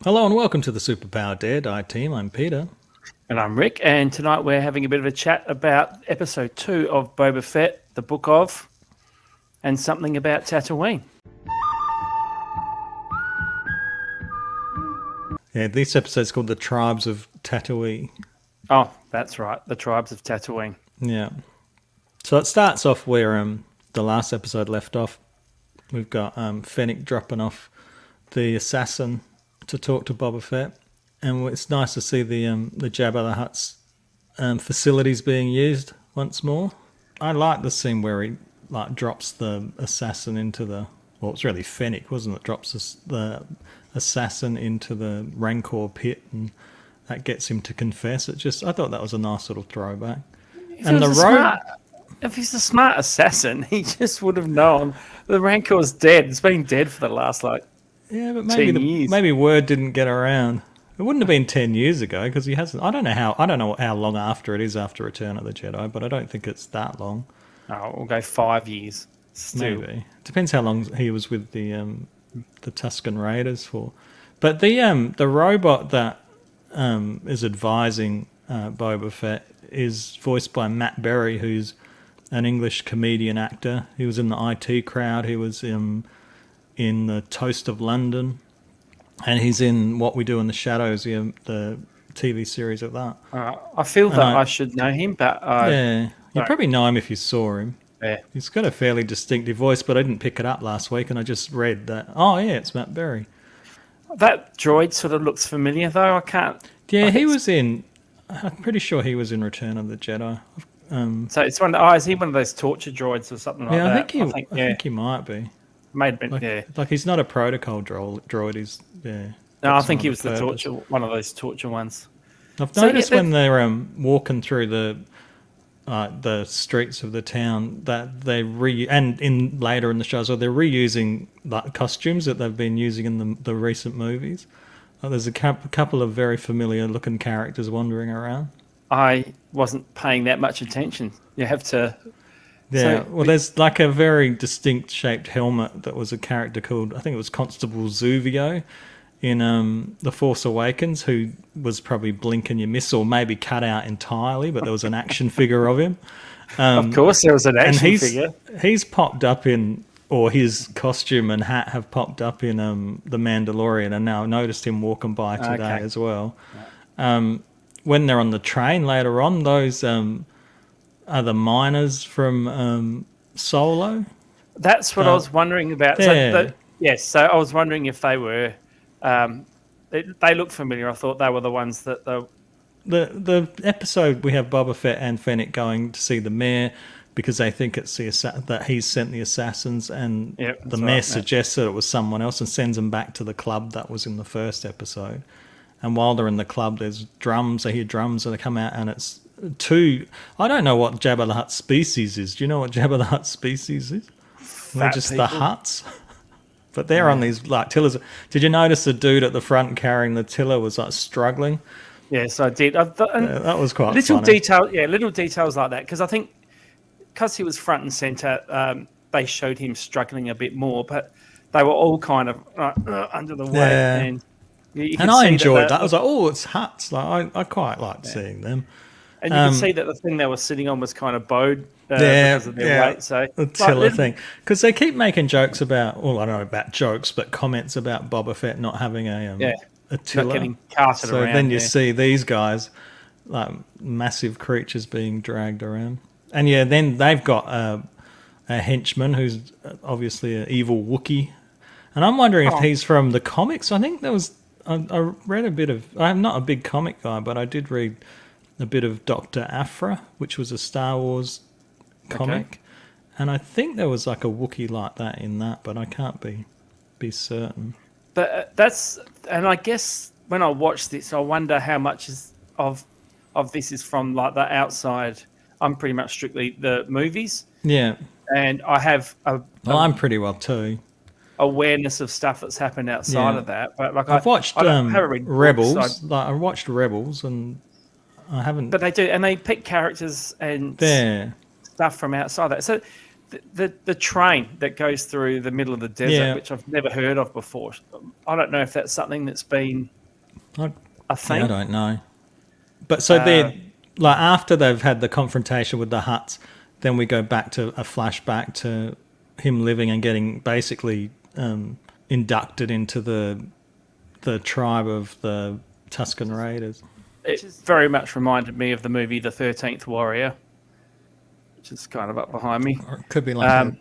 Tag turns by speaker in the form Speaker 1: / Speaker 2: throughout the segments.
Speaker 1: Hello and welcome to the Superpower Dare Die team. I'm Peter.
Speaker 2: And I'm Rick, and tonight we're having a bit of a chat about episode 2 of Boba Fett, the book of, and something about Tatooine.
Speaker 1: Yeah, this episode's called The Tribes of Tantooine.
Speaker 2: Oh, that's right, the Tribes of Tatooine.
Speaker 1: Yeah. So it starts off where the last episode left off. We've got Fennec dropping off the assassin to talk to Boba Fett. And it's nice to see the Jabba the Hutt's facilities being used once more. I like the scene where he drops the assassin into the... Well, it's really Fennec, wasn't it? Drops the assassin into the Rancor pit, and that gets him to confess. I thought that was a nice little throwback.
Speaker 2: If he's a smart assassin, he just would have known the Rancor's dead. It's been dead for the last, but
Speaker 1: 10
Speaker 2: years.
Speaker 1: Maybe word didn't get around. It wouldn't have been 10 years ago because he hasn't. I don't know how long after it is after Return of the Jedi, but I don't think it's that long.
Speaker 2: Oh, we'll go 5 years. Still.
Speaker 1: Maybe depends how long he was with the Tusken Raiders for. But the robot that is advising Boba Fett is voiced by Matt Berry, who's an English comedian actor. He was in the IT Crowd. He was in the Toast of London. And he's in What We Do in the Shadows, the TV series of that.
Speaker 2: I feel that I should know him, but...
Speaker 1: you probably know him if you saw him.
Speaker 2: Yeah.
Speaker 1: He's got a fairly distinctive voice, but I didn't pick it up last week, and I just read that, it's Matt Berry.
Speaker 2: That droid sort of looks familiar, though. I can't...
Speaker 1: Yeah, he was in... I'm pretty sure he was in Return of the Jedi.
Speaker 2: So it's is he one of those torture droids or something like that?
Speaker 1: I think he might be. Like he's not a protocol droid. He's
Speaker 2: No, I think he was one of those torture ones.
Speaker 1: I've noticed when they're walking through the streets of the town that they later in the show, so they're reusing costumes that they've been using in the recent movies. There's a couple of very familiar looking characters wandering around.
Speaker 2: I wasn't paying that much attention. You have to.
Speaker 1: Yeah, there's like a very distinct shaped helmet that was a character called, I think it was Constable Zuvio in The Force Awakens, who was probably blink and you miss, or maybe cut out entirely, but there was an action figure of him.
Speaker 2: Of course there was an action figure.
Speaker 1: He's popped up or his costume and hat have popped up in The Mandalorian, and now I noticed him walking by today as well. When they're on the train later on, those... are the miners from Solo?
Speaker 2: That's what I was wondering about.
Speaker 1: Yeah.
Speaker 2: So I was wondering if they were... they looked familiar. I thought they were the ones that...
Speaker 1: The episode, we have Boba Fett and Fennec going to see the mayor because they think it's that he's sent the assassins, and the mayor suggests that it was someone else and sends them back to the club that was in the first episode. And while they're in the club, there's drums. They hear drums and they come out, and it's... I don't know what Jabba the Hutt species is. Do you know what Jabba the Hutt species is? They're just people. The Hutts. But they're on these tillers. Did you notice the dude at the front carrying the tiller was struggling?
Speaker 2: Yes, I did.
Speaker 1: That was quite
Speaker 2: little
Speaker 1: funny.
Speaker 2: Little details like that, because I think because he was front and center, they showed him struggling a bit more, but they were all kind of under the weight. And
Speaker 1: I enjoyed that. I was like, it's Hutts. Like I quite liked seeing them.
Speaker 2: And you can see that the thing they were sitting on was kind of bowed because of their weight. So
Speaker 1: the tiller thing. Because they keep making jokes about, I don't know about jokes, but comments about Boba Fett not having a tiller.
Speaker 2: Not getting carted around.
Speaker 1: So then you see these guys, like massive creatures being dragged around. And then they've got a henchman who's obviously an evil Wookiee. And I'm wondering if he's from the comics. I think there was, I read a bit of, I'm not a big comic guy, but I did read a bit of Dr. Aphra, which was a Star Wars comic. And I think there was like a Wookiee like that in that, but I can't be certain.
Speaker 2: But and I guess when I watch this, I wonder how much of this is from like the outside. I'm pretty much strictly the movies.
Speaker 1: Yeah.
Speaker 2: And I have
Speaker 1: I'm pretty well too.
Speaker 2: Awareness of stuff that's happened outside of that. But like
Speaker 1: I've watched Rebels. I watched Rebels and I haven't.
Speaker 2: But they do, and they pick characters and stuff from outside that. So the train that goes through the middle of the desert, which I've never heard of before. I don't know if that's something that's been a thing.
Speaker 1: I don't know. But so they're like after they've had the confrontation with the Hutts, then we go back to a flashback to him living and getting basically inducted into the tribe of the Tusken Raiders.
Speaker 2: It very much reminded me of the movie The 13th Warrior, which is kind of up behind me.
Speaker 1: Or it could be like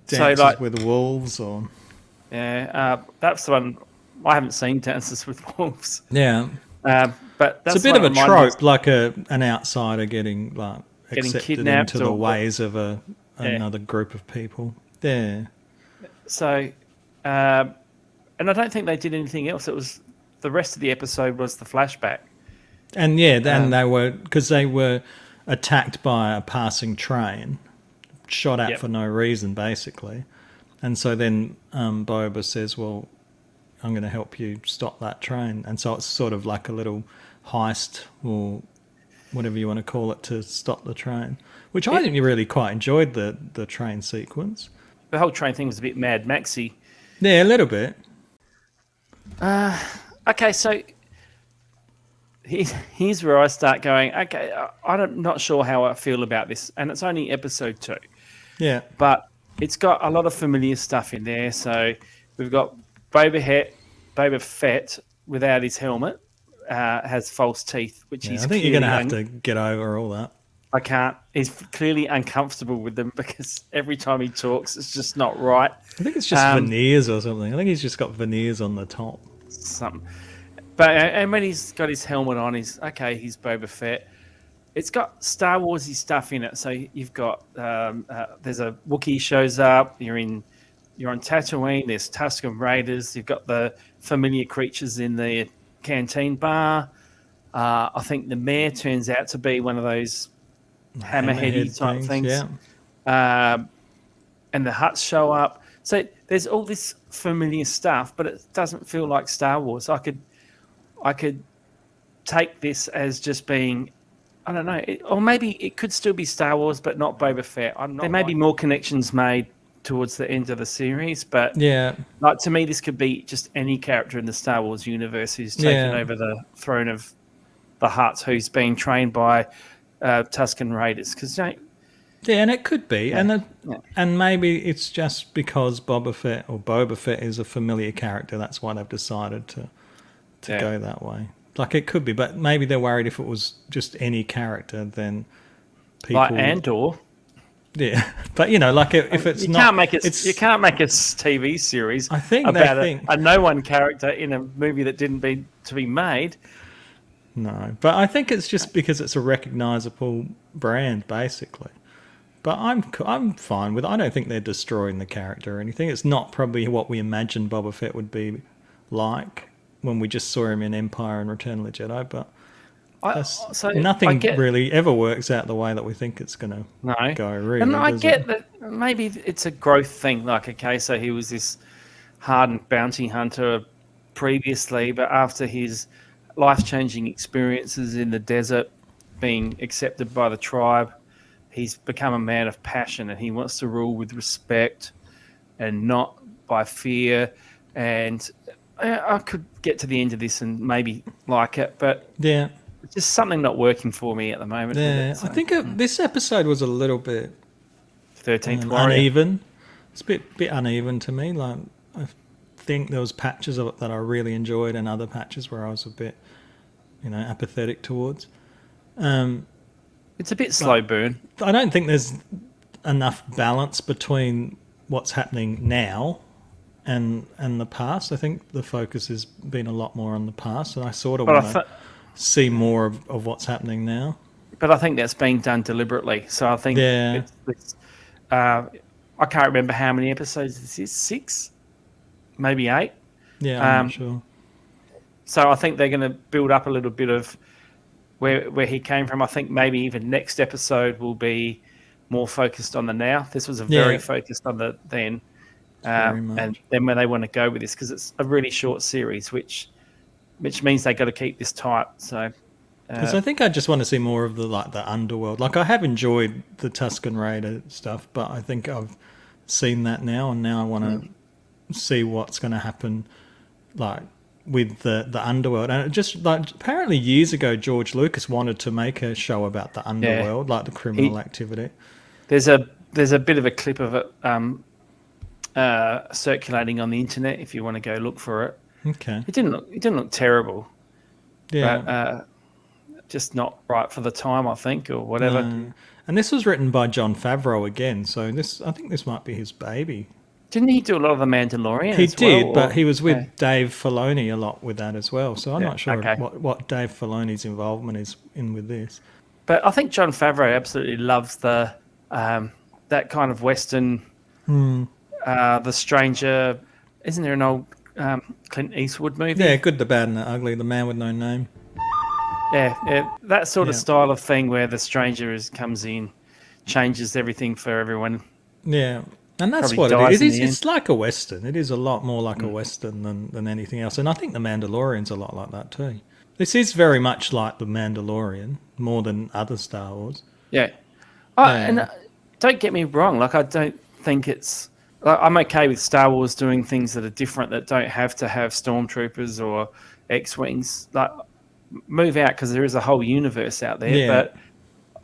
Speaker 1: Dances with Wolves, or
Speaker 2: that's the one. I haven't seen Dances with Wolves.
Speaker 1: Yeah,
Speaker 2: but that's
Speaker 1: it's a bit of a trope, like an outsider getting accepted into the ways of another group of people. Yeah.
Speaker 2: So, and I don't think they did anything else. It was the rest of the episode was the flashback.
Speaker 1: And then they were attacked by a passing train, shot at for no reason, basically. And so then Boba says, well, I'm going to help you stop that train. And so it's sort of like a little heist or whatever you want to call it to stop the train, which I think you really quite enjoyed the train sequence.
Speaker 2: The whole train thing was a bit Mad Maxy.
Speaker 1: Yeah, a little bit.
Speaker 2: Okay, so here's where I start going, okay, I'm not sure how I feel about this. And it's only episode 2.
Speaker 1: Yeah.
Speaker 2: But it's got a lot of familiar stuff in there. So we've got Boba Fett without his helmet, has false teeth, which he's
Speaker 1: I think you're going to have to get over all that.
Speaker 2: I can't. He's clearly uncomfortable with them because every time he talks, it's just not right.
Speaker 1: I think it's just veneers or something. I think he's just got veneers on the top.
Speaker 2: Something. But and when he's got his helmet on, he's Boba Fett. It's got Star Warsy stuff in it. So you've got there's a Wookiee shows up. You're on Tatooine. There's Tusken Raiders. You've got the familiar creatures in the canteen bar. I think the mayor turns out to be one of those hammerheady type things.
Speaker 1: Yeah.
Speaker 2: And the Hutts show up. So there's all this familiar stuff, but it doesn't feel like Star Wars. I could take this as just being, I don't know, or maybe it could still be Star Wars, but not Boba Fett. There may be more connections made towards the end of the series, but like to me, this could be just any character in the Star Wars universe who's taken over the throne of the Hutts, who's being trained by Tusken Raiders. Because
Speaker 1: and it could be, and maybe it's just because Boba Fett is a familiar character. That's why they've decided to go that way. Like it could be, but maybe they're worried if it was just any character, then people
Speaker 2: like Andor.
Speaker 1: Yeah, but like if it's
Speaker 2: you
Speaker 1: not,
Speaker 2: can't make it. You can't make a TV series.
Speaker 1: I think
Speaker 2: about a no one character in a movie that didn't be to be made.
Speaker 1: No, but I think it's just because it's a recognizable brand, basically. But I'm fine with it. I don't think they're destroying the character or anything. It's not probably what we imagined Boba Fett would be like when we just saw him in Empire and Return of the Jedi. But nothing really ever works out the way that we think it's going to go, really.
Speaker 2: And I get that maybe it's a growth thing. Like, okay, so he was this hardened bounty hunter previously, but after his life-changing experiences in the desert, being accepted by the tribe, he's become a man of passion, and he wants to rule with respect and not by fear. And I could get to the end of this and maybe like it, but it's just something not working for me at the moment.
Speaker 1: Yeah, I think this episode was a little bit
Speaker 2: 13th Warrior.
Speaker 1: Uneven. It's a bit uneven to me. Like I think there was patches of it that I really enjoyed, and other patches where I was a bit, apathetic towards.
Speaker 2: It's a bit slow burn.
Speaker 1: I don't think there's enough balance between what's happening now and the past. I think the focus has been a lot more on the past, and I sort of want to see more of what's happening now.
Speaker 2: But I think that's being done deliberately. So I think I can't remember how many episodes this is. 6? Maybe 8?
Speaker 1: Yeah, I'm not sure.
Speaker 2: So I think they're going to build up a little bit of where he came from. I think maybe even next episode will be more focused on the now. This was very focused on the then. And then where they want to go with this, because it's a really short series, which means they got to keep this tight. So
Speaker 1: Because I think I just want to see more of the underworld. Like, I have enjoyed the Tusken Raider stuff, but I think I've seen that now, and now I want to see what's going to happen, like, with the underworld. And it just, like, apparently years ago, George Lucas wanted to make a show about the underworld, like the criminal activity.
Speaker 2: There's a bit of a clip of it circulating on the internet if you want to go look for it.
Speaker 1: Okay.
Speaker 2: It didn't look terrible.
Speaker 1: Yeah.
Speaker 2: But, just not right for the time, I think, or whatever.
Speaker 1: No. And this was written by Jon Favreau again, so I think this might be his baby.
Speaker 2: Didn't he do a lot of The Mandalorian?
Speaker 1: He did, but he was with Dave Filoni a lot with that as well. So I'm not sure what Dave Filoni's involvement is in with this.
Speaker 2: But I think Jon Favreau absolutely loves the that kind of Western. The Stranger. Isn't there an old Clint Eastwood movie?
Speaker 1: Yeah, Good, the Bad, and the Ugly. The Man with No Name.
Speaker 2: Yeah, that sort of style of thing where the stranger comes in, changes everything for everyone.
Speaker 1: Yeah, and that's what it is. It's like a Western. It is a lot more like a Western than anything else. And I think The Mandalorian's a lot like that too. This is very much like The Mandalorian, more than other Star Wars.
Speaker 2: Yeah. And don't get me wrong. Like, I don't think it's... Like, I'm okay with Star Wars doing things that are different, that don't have to have stormtroopers or X-Wings. Like, move out, because there is a whole universe out there. But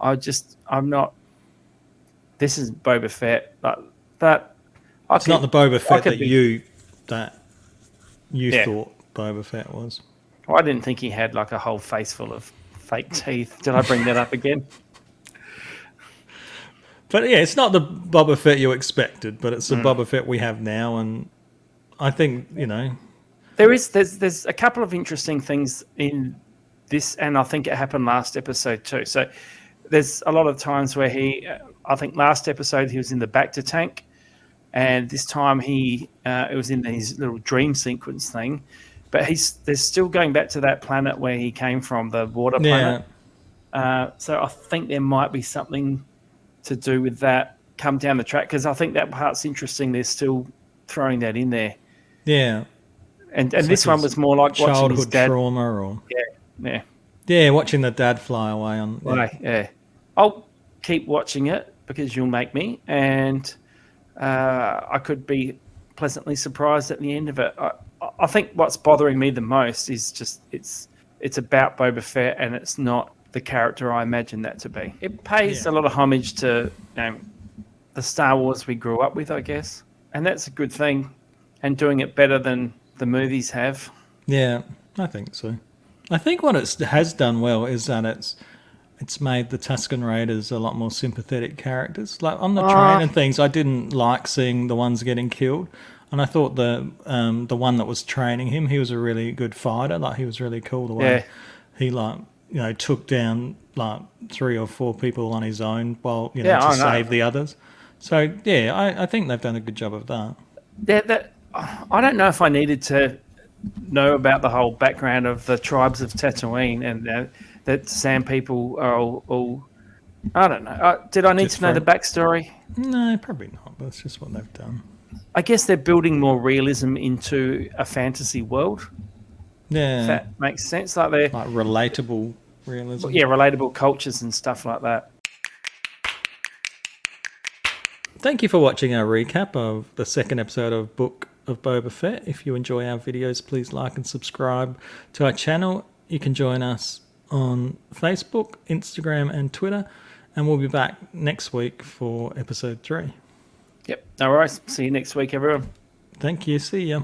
Speaker 2: I'm not... This is Boba Fett. But
Speaker 1: it's not the Boba Fett that you thought Boba Fett was.
Speaker 2: Well, I didn't think he had like a whole face full of fake teeth. Did I bring that up again?
Speaker 1: But yeah, it's not the Boba Fett you expected, but it's the Boba Fett we have now, and I think,
Speaker 2: there's a couple of interesting things in this, and I think it happened last episode too. So there's a lot of times where I think last episode he was in the Bacta tank, and this time it was in his little dream sequence thing. But they're still going back to that planet where he came from, the water planet. So I think there might be something to do with that come down the track, because I think that part's interesting. They're still throwing that in there.
Speaker 1: Yeah.
Speaker 2: And this one was more like watching his dad.
Speaker 1: Trauma or...
Speaker 2: Yeah,
Speaker 1: watching the dad fly away on...
Speaker 2: Yeah. I'll keep watching it because you'll make me, and I could be pleasantly surprised at the end of it. I think what's bothering me the most is just it's about Boba Fett, and it's not the character I imagined that to be. It pays a lot of homage to the Star Wars we grew up with, I guess, and that's a good thing, and doing it better than the movies have. Yeah,
Speaker 1: I think so. I think what it has done well is that it's made the Tusken Raiders a lot more sympathetic characters. Like on the train and things, I didn't like seeing the ones getting killed. And I thought the one that was training him, he was a really good fighter. Like, he was really cool the way he took down like 3 or 4 people on his own while to save the others. So I think they've done a good job of that.
Speaker 2: I don't know if I needed to know about the whole background of the tribes of Tantooine and that Sand people are all I don't know. Did I need to know the backstory?
Speaker 1: No, probably not. That's just what they've done.
Speaker 2: I guess they're building more realism into a fantasy world.
Speaker 1: Yeah.
Speaker 2: If that makes sense. Like they're
Speaker 1: relatable realism.
Speaker 2: Yeah, relatable cultures and stuff like that.
Speaker 1: Thank you for watching our recap of the second episode of Book of Boba Fett. If you enjoy our videos, please like and subscribe to our channel. You can join us on Facebook, Instagram, and Twitter. And we'll be back next week for episode 3.
Speaker 2: Yep. No worries. See you next week, everyone.
Speaker 1: Thank you. See ya.